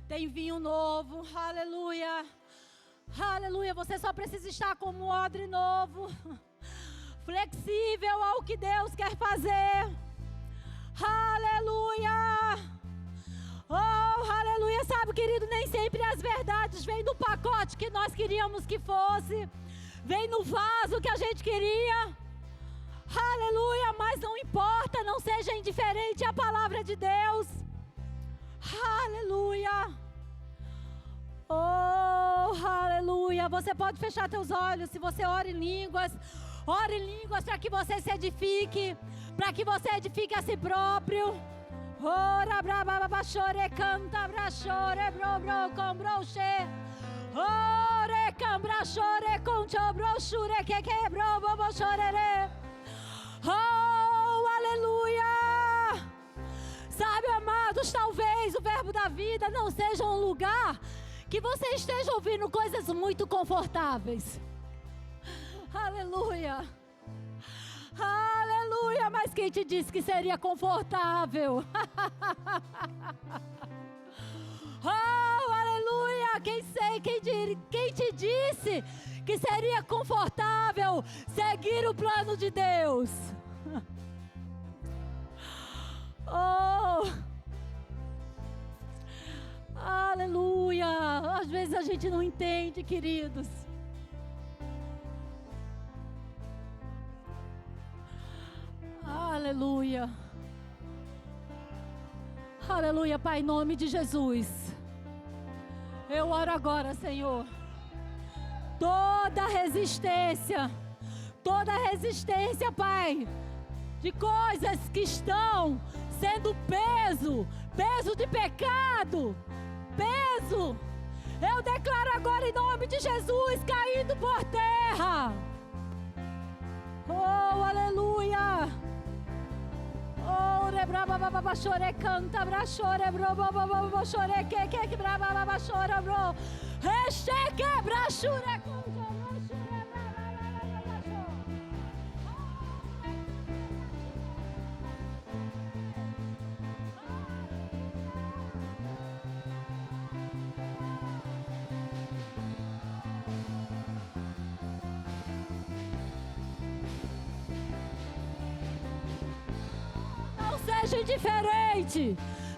Tem vinho novo. Aleluia. Aleluia. Você só precisa estar como um odre novo. Flexível ao que Deus quer fazer. Aleluia. Oh, aleluia. Sabe, querido, nem sempre as verdades vêm no pacote que nós queríamos que fosse. Vem no vaso que a gente queria. Aleluia, mas não importa, não seja indiferente à palavra de Deus. Aleluia. Oh, aleluia. Você pode fechar teus olhos, se você ora em línguas para que você se edifique, para que você edifique a si próprio. Ora braba bachore canta brachore bro bro com broche. Ore cambra chore com chobrochure que quebrou bobo chorere. Oh, aleluia! Sabe, amados, talvez o verbo da vida não seja um lugar que você esteja ouvindo coisas muito confortáveis. Aleluia! Aleluia! Mas quem te disse que seria confortável? Oh, aleluia! Quem te disse que seria confortável seguir o plano de Deus? Oh, aleluia! Às vezes a gente não entende, queridos. Aleluia! Aleluia, Pai, em nome de Jesus. Eu oro agora, Senhor. Toda resistência, Pai, de coisas que estão sendo peso de pecado, eu declaro agora em nome de Jesus, caindo por terra. Oh, aleluia. Oh, rebraba baba chore canta brachore bro baba chore que braba baba chore bro. Este quebra chure com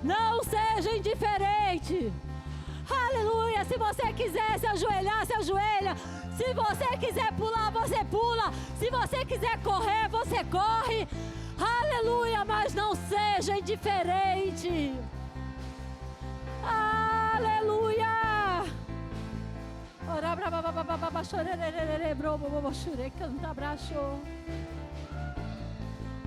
Não seja indiferente. Aleluia. Se você quiser se ajoelhar, se ajoelha. Se você quiser pular, você pula. Se você quiser correr, você corre. Aleluia. Mas não seja indiferente. Aleluia. Ora braba baba baba chorerere bro bobo chure canta braço.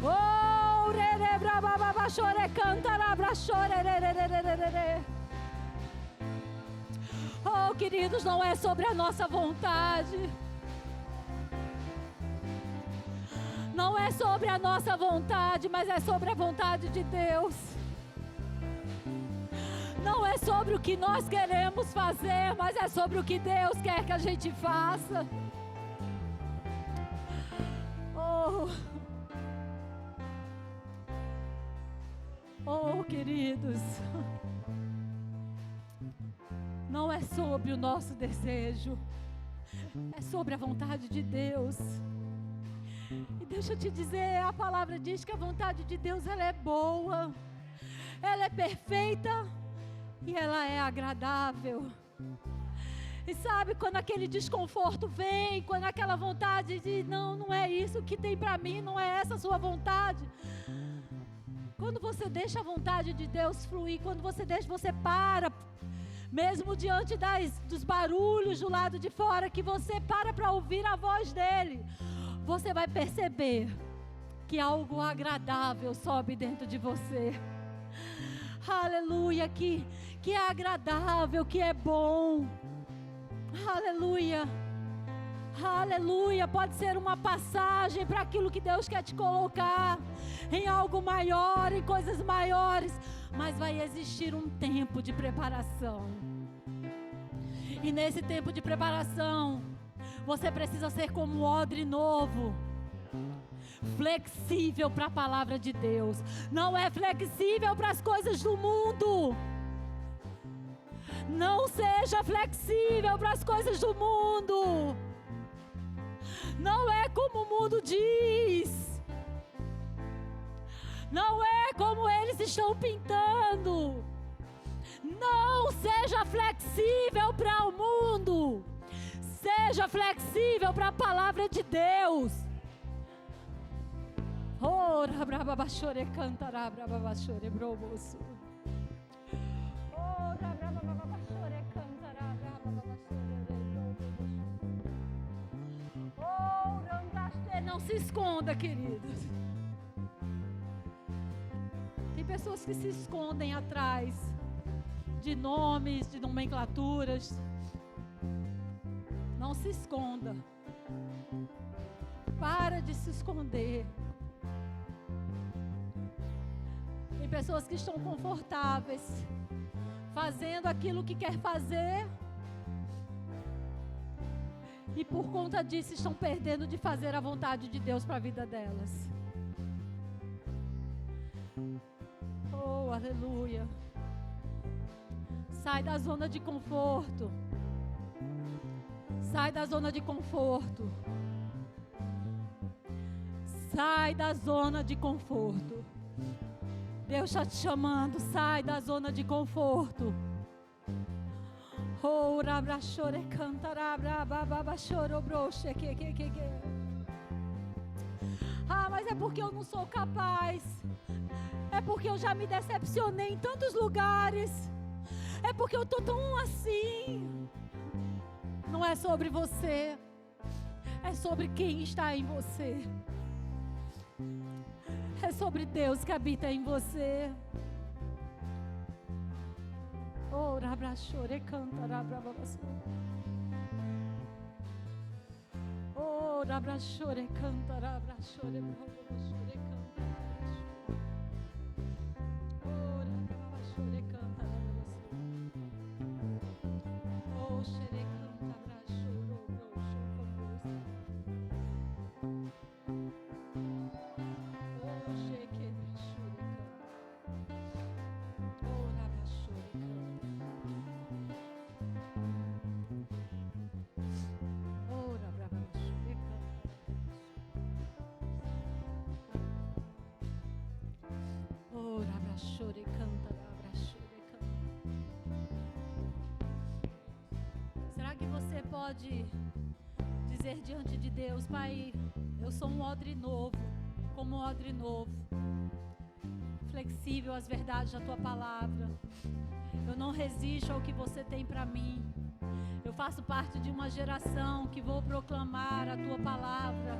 Oh, rere braba baba chore canta braço rere. Oh, queridos, não é sobre a nossa vontade. Não é sobre a nossa vontade, mas é sobre a vontade de Deus. Não é sobre o que nós queremos fazer, mas é sobre o que Deus quer que a gente faça. Oh, queridos, não é sobre o nosso desejo, é sobre a vontade de Deus. E deixa eu te dizer, a palavra diz que a vontade de Deus, ela é boa, ela é perfeita e ela é agradável. E sabe, quando aquele desconforto vem, quando aquela vontade de não é isso que tem para mim, não é essa a sua vontade. Quando você deixa a vontade de Deus fluir, quando você para, mesmo diante dos barulhos do lado de fora, que você para ouvir a voz dele, você vai perceber que algo agradável sobe dentro de você. Aleluia, que é agradável, que é bom. Aleluia. Aleluia. Pode ser uma passagem para aquilo que Deus quer te colocar, em algo maior, em coisas maiores. Mas vai existir um tempo de preparação. E nesse tempo de preparação, você precisa ser como um odre novo, flexível para a palavra de Deus. Não é flexível para as coisas do mundo. Não seja flexível para as coisas do mundo. Não é como o mundo diz. Não é como eles estão pintando. Não seja flexível para o mundo. Seja flexível para a palavra de Deus. Ora, braba bachore cantará, braba bachore broboso. Ora, braba bachore cantará, braba bachore broboso. Ora, andaste, não se esconda, queridos. Tem pessoas que se escondem atrás de nomes, de nomenclaturas. Não se esconda. Para de se esconder. Tem pessoas que estão confortáveis, fazendo aquilo que quer fazer, e por conta disso estão perdendo de fazer a vontade de Deus para a vida delas. Oh, aleluia. Sai da zona de conforto. Sai da zona de conforto. Sai da zona de conforto. Deus está te chamando. Sai da zona de conforto. Oh, rabra chore cantará, braba choro broche que. Ah, mas é porque eu não sou capaz. É porque eu já me decepcionei em tantos lugares. É porque eu tô tão assim. Não é sobre você. É sobre quem está em você. É sobre Deus que habita em você. Oh, rabra chore cantará, braba oh, rabra chore cantará, rabra chore braba chore cantará. Oh, rabra chore cantará, oh, chere cantará, choro broxo oh, cheque chore oh, rabra chore oh, rabra chore oh, rabra chore canta, rabra chore canta. Será que você pode dizer diante de Deus: Pai, eu sou um odre novo, como um odre novo, flexível às verdades da Tua palavra. Eu não resisto ao que Você tem para mim. Eu faço parte de uma geração que vou proclamar a Tua palavra,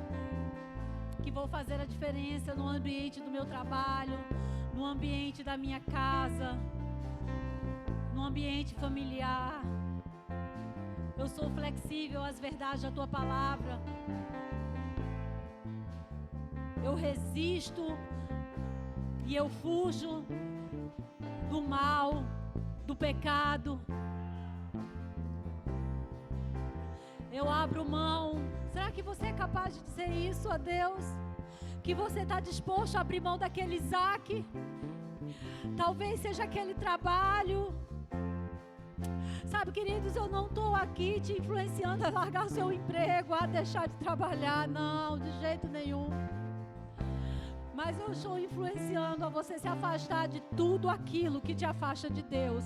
que vou fazer a diferença no ambiente do meu trabalho, no ambiente da minha casa, no ambiente familiar. Eu sou flexível às verdades da Tua palavra. Eu resisto e eu fujo do mal, do pecado. Eu abro mão. Será que você é capaz de dizer isso a Deus? Que você está disposto a abrir mão daquele Isaac? Talvez seja aquele trabalho. Sabe, queridos, eu não estou aqui te influenciando a largar o seu emprego, a deixar de trabalhar. Não, de jeito nenhum. Mas eu estou influenciando a você se afastar de tudo aquilo que te afasta de Deus.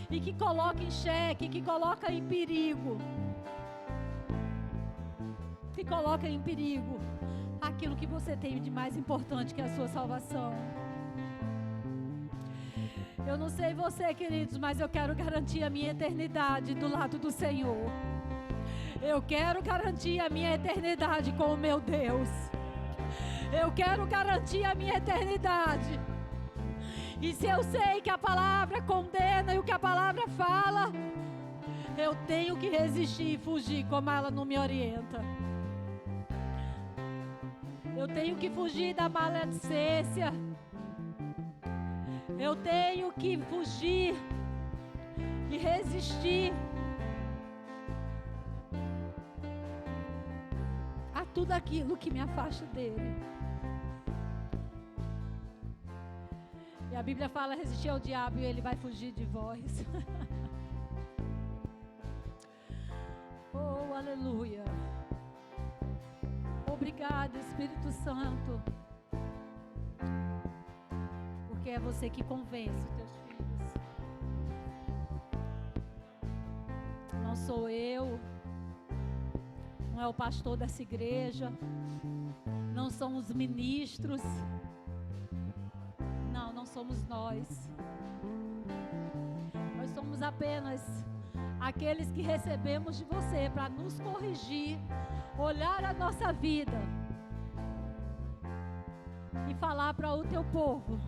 e que coloca em xeque, que coloca em perigo, aquilo que você tem de mais importante, que é a sua salvação. Eu não sei você, queridos, mas eu quero garantir a minha eternidade do lado do Senhor. Eu quero garantir a minha eternidade com o meu Deus. Eu quero garantir a minha eternidade. E se eu sei que a palavra condena e o que a palavra fala, eu tenho que resistir e fugir como ela não me orienta. Eu tenho que fugir da maledicência. Eu tenho que fugir e resistir a tudo aquilo que me afasta dele. E a Bíblia fala: resistir ao diabo e ele vai fugir de vós. Oh, aleluia. Obrigado, Espírito Santo. Porque é você que convence os teus filhos. Não sou eu. Não é o pastor dessa igreja. Não são os ministros. Não somos nós. Nós somos apenas aqueles que recebemos de você para nos corrigir, olhar a nossa vida e falar para o teu povo.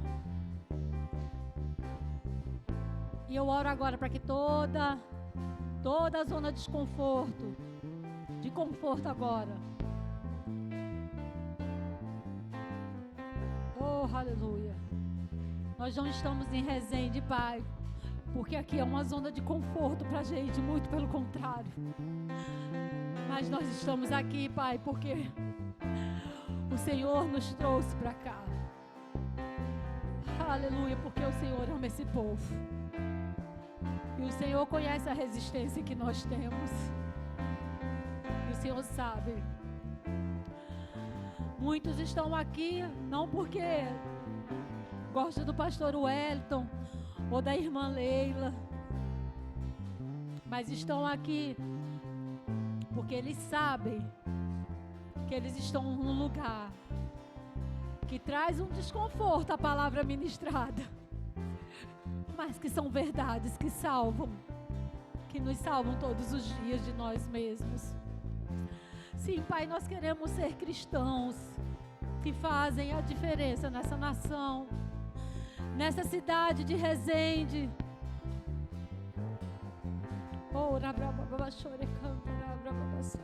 E eu oro agora para que toda a zona de desconforto, de conforto agora. Oh, aleluia. Nós não estamos em Resende, Pai, porque aqui é uma zona de conforto para a gente, muito pelo contrário. Mas nós estamos aqui, Pai, porque o Senhor nos trouxe para cá. Aleluia, porque o Senhor ama esse povo. E o Senhor conhece a resistência que nós temos. E o Senhor sabe. Muitos estão aqui não porque gostam do pastor Wellington ou da irmã Leila, mas estão aqui porque eles sabem que eles estão num lugar que traz um desconforto à palavra ministrada, mas que são verdades que salvam, que nos salvam todos os dias de nós mesmos. Sim, Pai, nós queremos ser cristãos que fazem a diferença nessa nação, nessa cidade de Resende. Oh, rabrababachore canta, rabrababachore.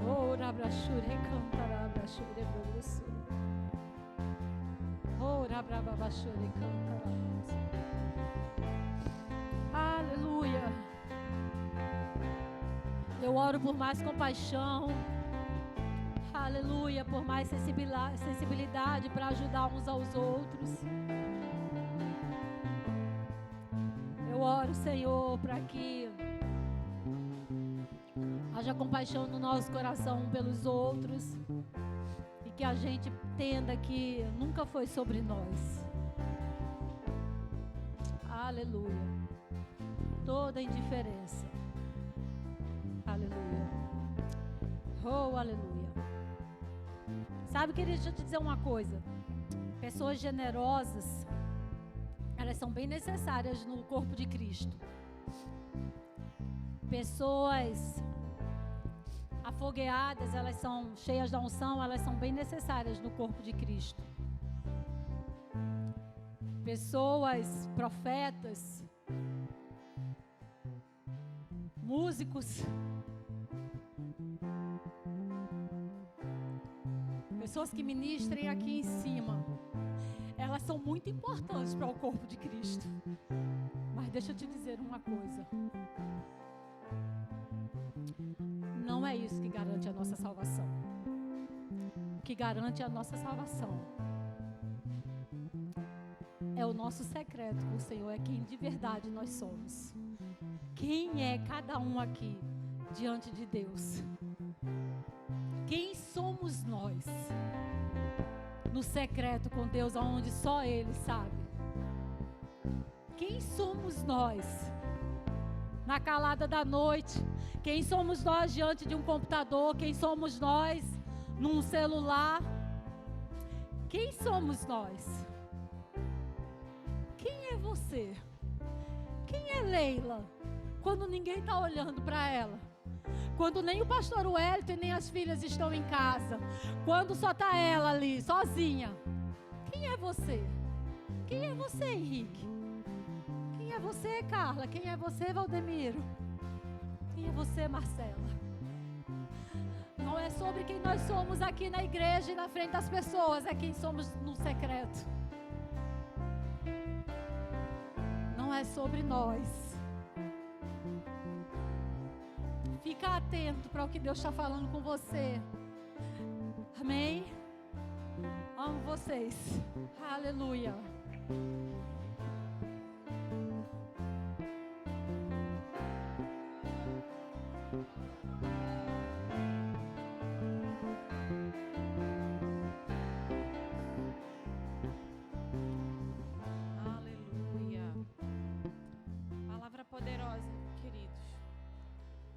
Oh, rabrachure canta, rabrachure babuçu. Oh, rabrababachore canta, rabrababachore. Aleluia. Eu oro por mais compaixão. Aleluia, por mais sensibilidade para ajudar uns aos outros. Eu oro, Senhor, para que haja compaixão no nosso coração pelos outros e que a gente entenda que nunca foi sobre nós. Aleluia. Toda indiferença. Aleluia. Oh, aleluia. Sabe, querido, deixa eu te dizer uma coisa. Pessoas generosas, elas são bem necessárias no corpo de Cristo. Pessoas afogueadas, elas são cheias da unção, elas são bem necessárias no corpo de Cristo. Pessoas profetas, músicos, pessoas que ministrem aqui em cima, elas são muito importantes para o corpo de Cristo. Mas deixa eu te dizer uma coisa. Não é isso que garante a nossa salvação. O que garante a nossa salvação é o nosso secreto com o Senhor, é quem de verdade nós somos. Quem é cada um aqui diante de Deus? Quem somos nós no secreto com Deus, onde só Ele sabe? Quem somos nós? Na calada da noite, quem somos nós diante de um computador? Quem somos nós num celular? Quem somos nós? Quem é você? Quem é Leila? Quando ninguém está olhando para ela. Quando nem o pastor Wellington e nem as filhas estão em casa. Quando só está ela ali, sozinha. Quem é você? Quem é você, Henrique? Quem é você, Carla? Quem é você, Valdemiro? Quem é você, Marcela? Não é sobre quem nós somos aqui na igreja e na frente das pessoas, é quem somos no secreto. Não é sobre nós. Fica atento para o que Deus está falando com você. Amém? Amo vocês. Aleluia.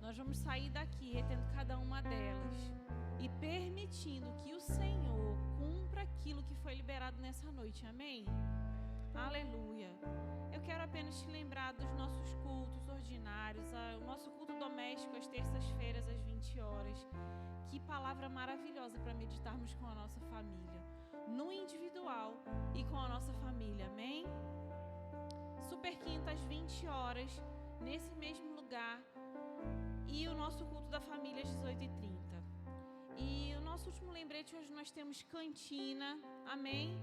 Nós vamos sair daqui retendo cada uma delas e permitindo que o Senhor cumpra aquilo que foi liberado nessa noite, amém? Aleluia. Eu quero apenas te lembrar dos nossos cultos ordinários, o nosso culto doméstico às terças-feiras às 20 horas. Que palavra maravilhosa para meditarmos com a nossa família, no individual e com a nossa família, amém? Super quinta às 20 horas, nesse mesmo lugar. E o nosso culto da família às 18h30. E o nosso último lembrete, hoje nós temos cantina, amém?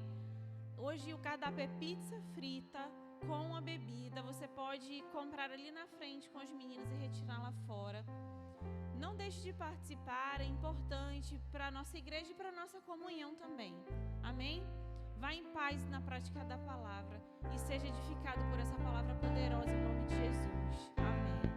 Hoje o cardápio é pizza frita com a bebida. Você pode comprar ali na frente com as meninas e retirar lá fora. Não deixe de participar, é importante para a nossa igreja e para a nossa comunhão também, amém? Vá em paz na prática da palavra e seja edificado por essa palavra poderosa em nome de Jesus, amém.